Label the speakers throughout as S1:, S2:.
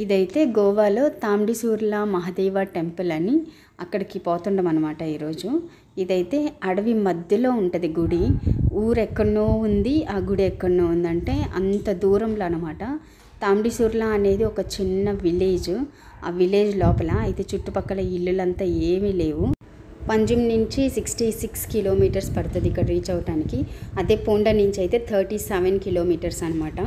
S1: ఇదైతే గోవాలో తాండిసూర్లా మహదేవ టెంపుల్ అని అక్కడికి పోతుండం అనమాట ఈరోజు. ఇదైతే అడవి మధ్యలో ఉంటుంది గుడి. ఊరెక్కడనో ఉంది, ఆ గుడి ఎక్కడనో ఉందంటే అంత దూరంలో అనమాట. తాండిసూర్లా అనేది ఒక చిన్న విలేజ్. ఆ విలేజ్ లోపల అయితే చుట్టుపక్కల ఇల్లులంతా ఏమీ లేవు. పంజిమ్ నుంచి 66 కిలోమీటర్స్ పడుతుంది ఇక్కడ రీచ్ అవటానికి. అదే పోండా నుంచి అయితే 37 కిలోమీటర్స్ అనమాట.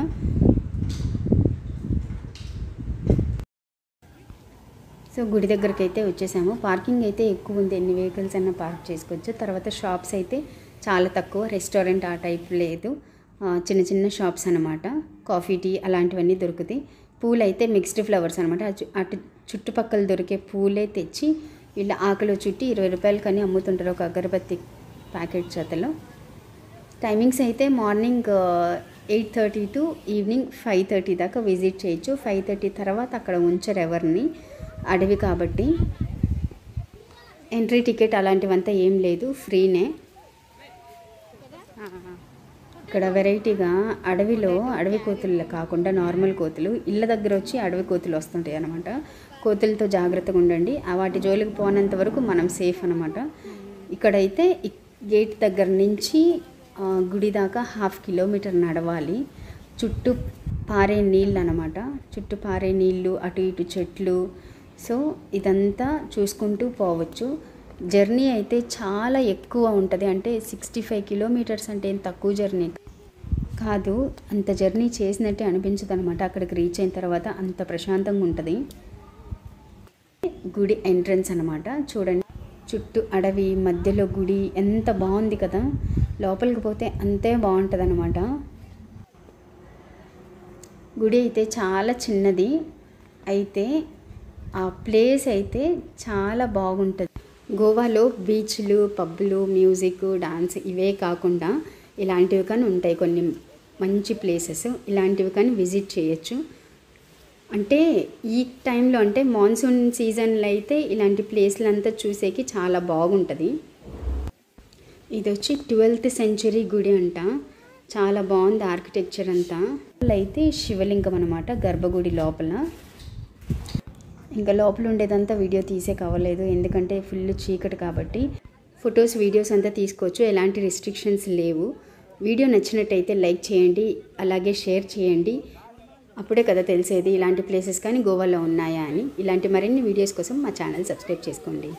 S1: సో గుడి దగ్గరికి అయితే వచ్చేసాము. పార్కింగ్ అయితే ఎక్కువ ఉంది, ఎన్ని వెహికల్స్ అయినా పార్క్ చేసుకోవచ్చు. తర్వాత షాప్స్ అయితే చాలా తక్కువ, రెస్టారెంట్ ఆ టైప్ లేదు, చిన్న చిన్న షాప్స్ అనమాట. కాఫీ టీ అలాంటివన్నీ దొరుకుతాయి. పూలు అయితే మిక్స్డ్ ఫ్లవర్స్ అనమాట. అటు చుట్టుపక్కల దొరికే పూలే తెచ్చి వీళ్ళ ఆకులో చుట్టి 20 రూపాయలకని అమ్ముతుంటారు ఒక అగరబత్తి ప్యాకెట్ చేతలో. టైమింగ్స్ అయితే మార్నింగ్ 8:30 టు ఈవినింగ్ 5:30 దాకా విజిట్ చేయొచ్చు. 5:30 తర్వాత అక్కడ ఉంచరు ఎవరిని, అడవి కాబట్టి. ఎంట్రీ టికెట్ అలాంటివంతా ఏం లేదు, ఫ్రీనే. ఇక్కడ వెరైటీగా అడవిలో అడవి కోతులు కాకుండా నార్మల్ కోతులు ఇళ్ళ దగ్గర వచ్చి అడవి కోతులు వస్తుంటాయి అనమాట. కోతులతో జాగ్రత్తగా ఉండండి, వాటి జోలికి పోనంత వరకు మనం సేఫ్ అనమాట. ఇక్కడైతే గేట్ దగ్గర నుంచి గుడి దాకా 1/2 కిలోమీటర్ నడవాలి. చుట్టూ పారే నీళ్ళు అనమాట, చుట్టూ పారే నీళ్ళు, అటు ఇటు చెట్లు. సో ఇదంతా చూసుకుంటూ పోవచ్చు. జర్నీ అయితే చాలా ఎక్కువ ఉంటుంది, అంటే 65 కిలోమీటర్స్ అంటే ఏం తక్కువ జర్నీ కాదు. అంత జర్నీ చేసినట్టే అనిపించదు అనమాట. అక్కడికి రీచ్ అయిన తర్వాత అంత ప్రశాంతంగా ఉంటుంది. గుడి ఎంట్రన్స్ అనమాట, చూడండి. చుట్టూ అడవి మధ్యలో గుడి, ఎంత బాగుంది కదా. లోపలికి పోతే అంతే బాగుంటుంది అనమాట. గుడి అయితే చాలా చిన్నది, అయితే ఆ ప్లేస్ అయితే చాలా బాగుంటుంది. గోవాలో బీచ్లు, పబ్బులు, మ్యూజిక్, డాన్స్ ఇవే కాకుండా ఇలాంటివి కానీ ఉంటాయి కొన్ని మంచి ప్లేసెస్. ఇలాంటివి కానీ విజిట్ చేయొచ్చు. అంటే ఈ టైంలో అంటే మాన్సూన్ సీజన్లో అయితే ఇలాంటి ప్లేస్లు అంతా చూసేకి చాలా బాగుంటుంది. ఇది వచ్చి 12th సెంచరీ గుడి అంట, చాలా బాగుంది ఆర్కిటెక్చర్ అంతా. అయితే శివలింగం అనమాట గర్భగుడి లోపల. ఇంకా లోపల ఉండేదంతా వీడియో తీసే కావలేదు, ఎందుకంటే ఫుల్ చీకటి కాబట్టి. ఫొటోస్ వీడియోస్ అంతా తీసుకోవచ్చు, ఎలాంటి రెస్ట్రిక్షన్స్ లేవు. వీడియో నచ్చినట్టయితే లైక్ చేయండి, అలాగే షేర్ చేయండి. అప్పుడే కదా తెలిసేది ఇలాంటి ప్లేసెస్ కానీ గోవాలో ఉన్నాయా అని. ఇలాంటి మరిన్ని వీడియోస్ కోసం మా ఛానల్ సబ్స్క్రైబ్ చేసుకోండి.